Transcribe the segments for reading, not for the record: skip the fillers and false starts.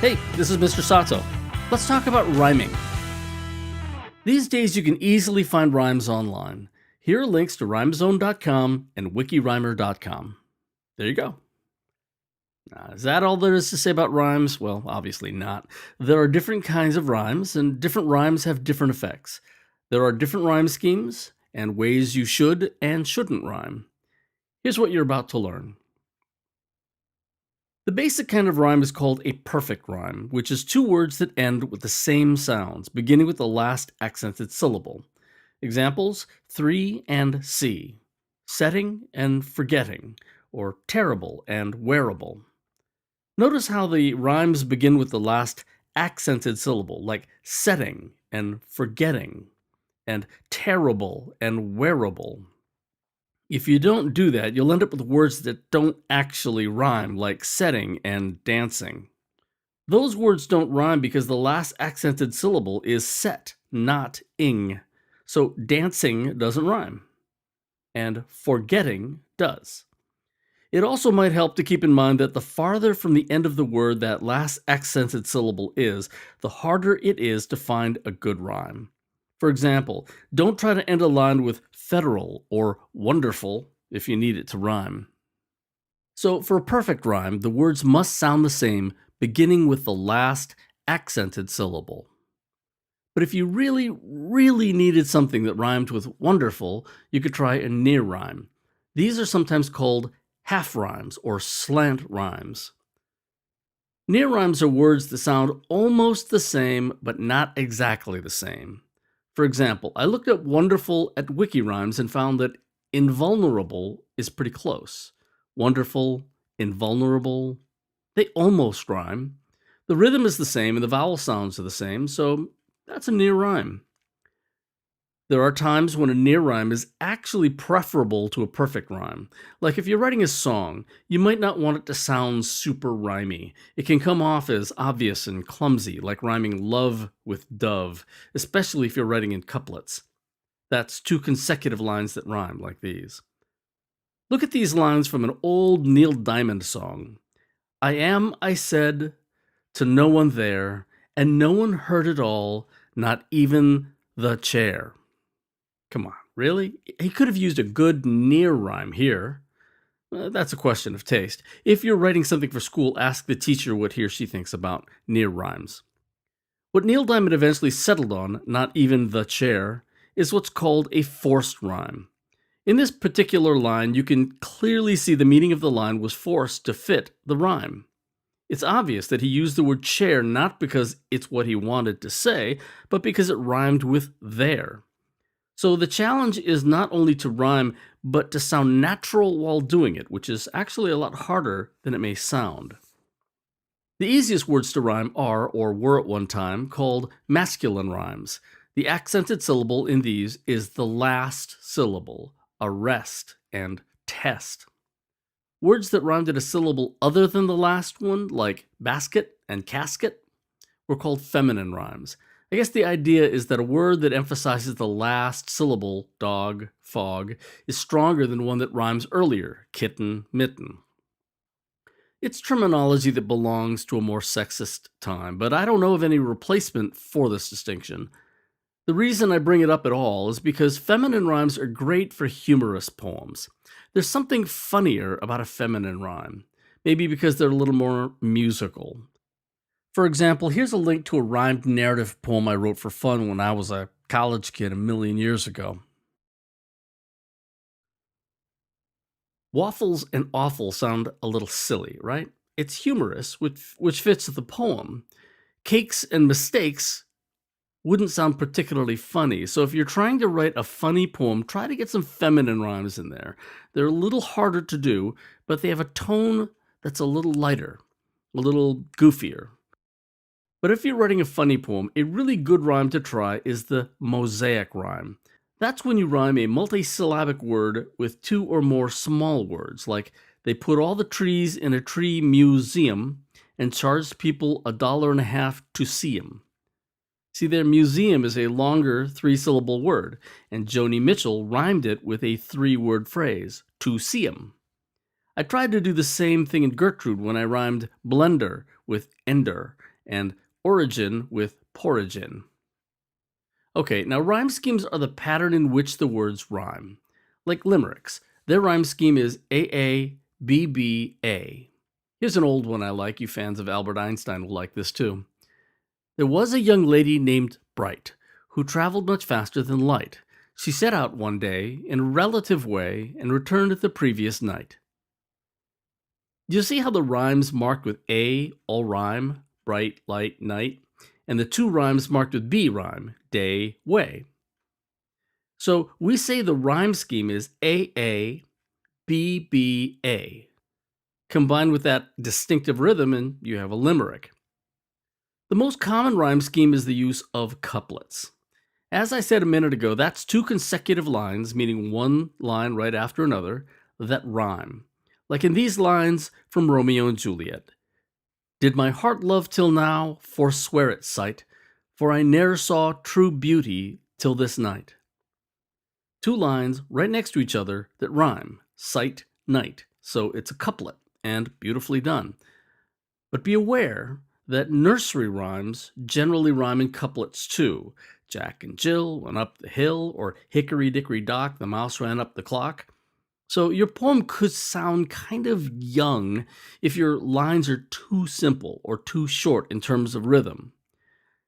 Hey, this is Mr. Sato. Let's talk about rhyming. These days you can easily find rhymes online. Here are links to rhymezone.com and wikirhymer.com. There you go. Now, is that all there is to say about rhymes? Well, obviously not. There are different kinds of rhymes, and different rhymes have different effects. There are different rhyme schemes and ways you should and shouldn't rhyme. Here's what you're about to learn. The basic kind of rhyme is called a perfect rhyme, which is two words that end with the same sounds, beginning with the last accented syllable. Examples: three and see, setting and forgetting, or terrible and wearable. Notice how the rhymes begin with the last accented syllable, like setting and forgetting, and terrible and wearable. If you don't do that, you'll end up with words that don't actually rhyme, like setting and dancing. Those words don't rhyme because the last accented syllable is set, not ing. So dancing doesn't rhyme, and forgetting does. It also might help to keep in mind that the farther from the end of the word that last accented syllable is, the harder it is to find a good rhyme. For example, don't try to end a line with federal or wonderful if you need it to rhyme. So, for a perfect rhyme, the words must sound the same, beginning with the last accented syllable. But if you really needed something that rhymed with wonderful, you could try a near rhyme. These are sometimes called half rhymes or slant rhymes. Near rhymes are words that sound almost the same, but not exactly the same. For example, I looked up wonderful at WikiRhymes and found that invulnerable is pretty close. Wonderful, invulnerable, they almost rhyme. The rhythm is the same and the vowel sounds are the same, so that's a near rhyme. There are times when a near rhyme is actually preferable to a perfect rhyme. Like if you're writing a song, you might not want it to sound super rhymey. It can come off as obvious and clumsy, like rhyming love with dove, especially if you're writing in couplets. That's two consecutive lines that rhyme, like these. Look at these lines from an old Neil Diamond song. I said, to no one there, and no one heard it all, not even the chair. Come on, really? He could have used a good near rhyme here. That's a question of taste. If you're writing something for school, ask the teacher what he or she thinks about near rhymes. What Neil Diamond eventually settled on, not even the chair, is what's called a forced rhyme. In this particular line, you can clearly see the meaning of the line was forced to fit the rhyme. It's obvious that he used the word chair not because it's what he wanted to say, but because it rhymed with there. So the challenge is not only to rhyme, but to sound natural while doing it, which is actually a lot harder than it may sound. The easiest words to rhyme are, or were at one time, called masculine rhymes. The accented syllable in these is the last syllable, arrest and test. Words that rhymed at a syllable other than the last one, like basket and casket, were called feminine rhymes. I guess the idea is that a word that emphasizes the last syllable, dog, fog, is stronger than one that rhymes earlier, kitten, mitten. It's terminology that belongs to a more sexist time, but I don't know of any replacement for this distinction. The reason I bring it up at all is because feminine rhymes are great for humorous poems. There's something funnier about a feminine rhyme, maybe because they're a little more musical. For example, here's a link to a rhymed narrative poem I wrote for fun when I was a college kid a million years ago. Waffles and awful sound a little silly, right? It's humorous, which fits the poem. Cakes and mistakes wouldn't sound particularly funny, so if you're trying to write a funny poem, try to get some feminine rhymes in there. They're a little harder to do, but they have a tone that's a little lighter, a little goofier. But if you're writing a funny poem, a really good rhyme to try is the mosaic rhyme. That's when you rhyme a multisyllabic word with two or more small words, like they put all the trees in a tree museum and charged people $1.50 to see 'em. See, their museum is a longer three-syllable word, and Joni Mitchell rhymed it with a three-word phrase, to see 'em. I tried to do the same thing in Gertrude when I rhymed blender with ender and origin with porigin. Okay, now rhyme schemes are the pattern in which the words rhyme. Like limericks, their rhyme scheme is AABBA. Here's an old one I like. You fans of Albert Einstein will like this too. There was a young lady named Bright who traveled much faster than light. She set out one day in a relative way and returned the previous night. Do you see how the rhymes marked with A all rhyme, bright, light, night, and the two rhymes marked with B rhyme, day, way? So we say the rhyme scheme is AABBA. Combined with that distinctive rhythm, and you have a limerick. The most common rhyme scheme is the use of couplets. As I said a minute ago, that's two consecutive lines, meaning one line right after another, that rhyme. Like in these lines from Romeo and Juliet. Did my heart love till now, forswear its sight, for I ne'er saw true beauty till this night. Two lines right next to each other that rhyme, sight, night, so it's a couplet, and beautifully done. But be aware that nursery rhymes generally rhyme in couplets too. Jack and Jill went up the hill, or Hickory Dickory Dock, the mouse ran up the clock. So your poem could sound kind of young if your lines are too simple or too short in terms of rhythm.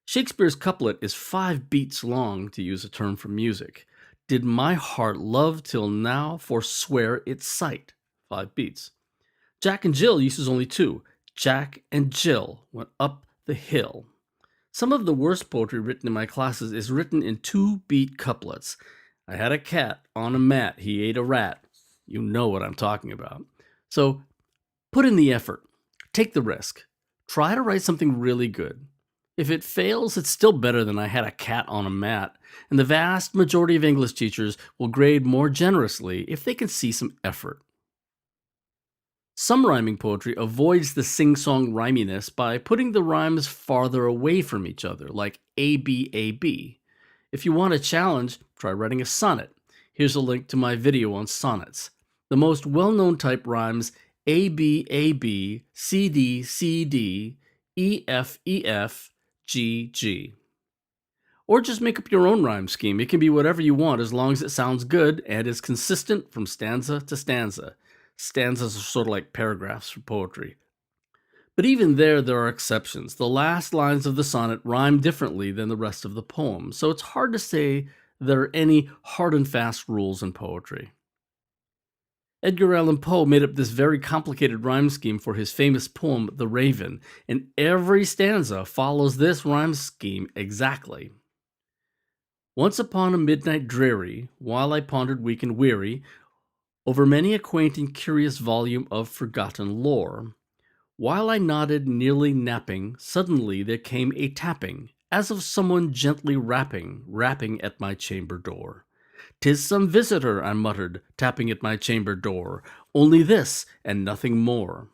Shakespeare's couplet is 5 beats long, to use a term from music. Did my heart love till now, forswear its sight? 5 beats. Jack and Jill uses only 2. Jack and Jill went up the hill. Some of the worst poetry written in my classes is written in 2-beat couplets. I had a cat on a mat, he ate a rat. You know what I'm talking about. So put in the effort. Take the risk. Try to write something really good. If it fails, it's still better than I had a cat on a mat. And the vast majority of English teachers will grade more generously if they can see some effort. Some rhyming poetry avoids the sing-song rhyminess by putting the rhymes farther away from each other, like ABAB. If you want a challenge, try writing a sonnet. Here's a link to my video on sonnets. The most well-known type rhymes ABAB, CD, CD, EF, EF, G, G. Or just make up your own rhyme scheme. It can be whatever you want as long as it sounds good and is consistent from stanza to stanza. Stanzas are sort of like paragraphs for poetry. But even there are exceptions. The last lines of the sonnet rhyme differently than the rest of the poem, so it's hard to say there are any hard and fast rules in poetry. Edgar Allan Poe made up this very complicated rhyme scheme for his famous poem, The Raven, and every stanza follows this rhyme scheme exactly. Once upon a midnight dreary, while I pondered weak and weary, over many a quaint and curious volume of forgotten lore, while I nodded, nearly napping, suddenly there came a tapping, as of someone gently rapping at my chamber door. "'Tis some visitor," I muttered, tapping at my chamber door. "Only this, and nothing more."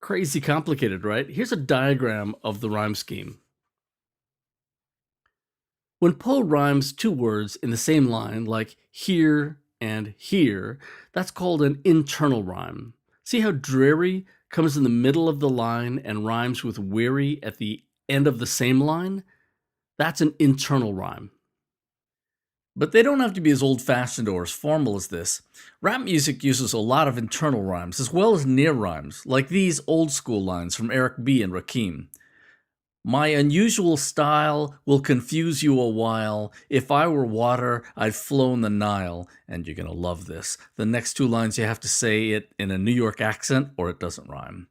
Crazy complicated, right? Here's a diagram of the rhyme scheme. When Poe rhymes 2 words in the same line, like here and here, that's called an internal rhyme. See how dreary comes in the middle of the line and rhymes with weary at the end of the same line? That's an internal rhyme. But they don't have to be as old-fashioned or as formal as this. Rap music uses a lot of internal rhymes, as well as near rhymes, like these old-school lines from Eric B. and Rakim. My unusual style will confuse you a while. If I were water, I'd flown the Nile. And you're gonna love this. The next 2 lines you have to say it in a New York accent, or it doesn't rhyme.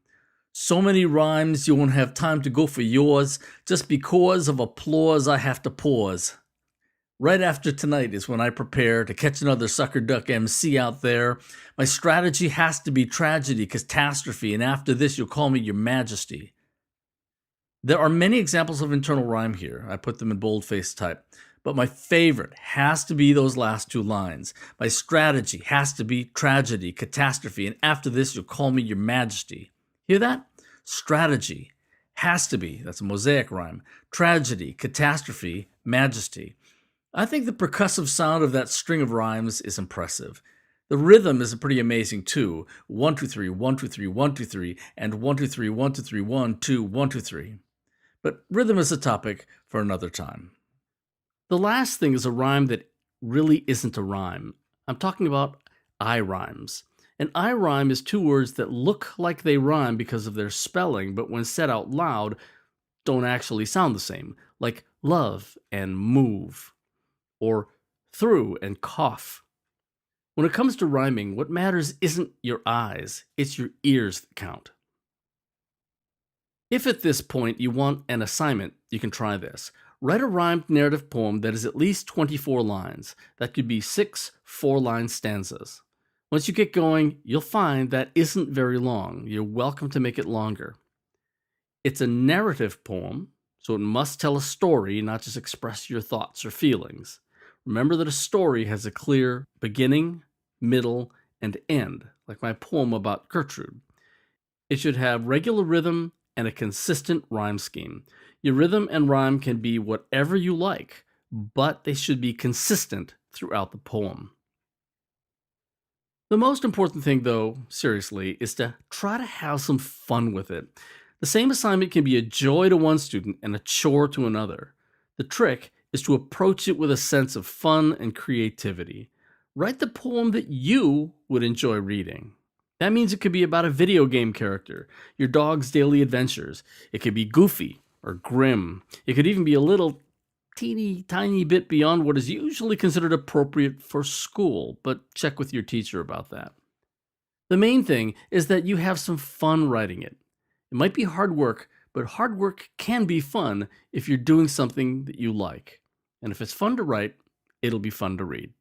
So many rhymes you won't have time to go for yours. Just because of applause I have to pause. Right after tonight is when I prepare to catch another sucker duck MC out there. My strategy has to be tragedy, catastrophe, and after this you'll call me your majesty. There are many examples of internal rhyme here. I put them in boldface type. But my favorite has to be those last 2 lines. My strategy has to be tragedy, catastrophe, and after this you'll call me your majesty. Hear that? Strategy has to be, that's a mosaic rhyme, tragedy, catastrophe, majesty. I think the percussive sound of that string of rhymes is impressive. The rhythm is pretty amazing too. 1 2 3 1 2 3 1 2 3 and 1 2 3 1 2 3 1 2 1 2 3. But rhythm is a topic for another time. The last thing is a rhyme that really isn't a rhyme. I'm talking about I rhymes. An I rhyme is two words that look like they rhyme because of their spelling, but when said out loud, don't actually sound the same, like love and move, or through and cough. When it comes to rhyming, what matters isn't your eyes, it's your ears that count. If at this point you want an assignment, you can try this. Write a rhymed narrative poem that is at least 24 lines. That could be 6 4-line stanzas. Once you get going, you'll find that isn't very long. You're welcome to make it longer. It's a narrative poem, so it must tell a story, not just express your thoughts or feelings. Remember that a story has a clear beginning, middle, and end, like my poem about Gertrude. It should have regular rhythm and a consistent rhyme scheme. Your rhythm and rhyme can be whatever you like, but they should be consistent throughout the poem. The most important thing, though, seriously, is to try to have some fun with it. The same assignment can be a joy to one student and a chore to another. The trick is to approach it with a sense of fun and creativity. Write the poem that you would enjoy reading. That means it could be about a video game character, your dog's daily adventures. It could be goofy or grim. It could even be a little teeny tiny bit beyond what is usually considered appropriate for school, but check with your teacher about that. The main thing is that you have some fun writing it. It might be hard work, but hard work can be fun if you're doing something that you like. And if it's fun to write, it'll be fun to read.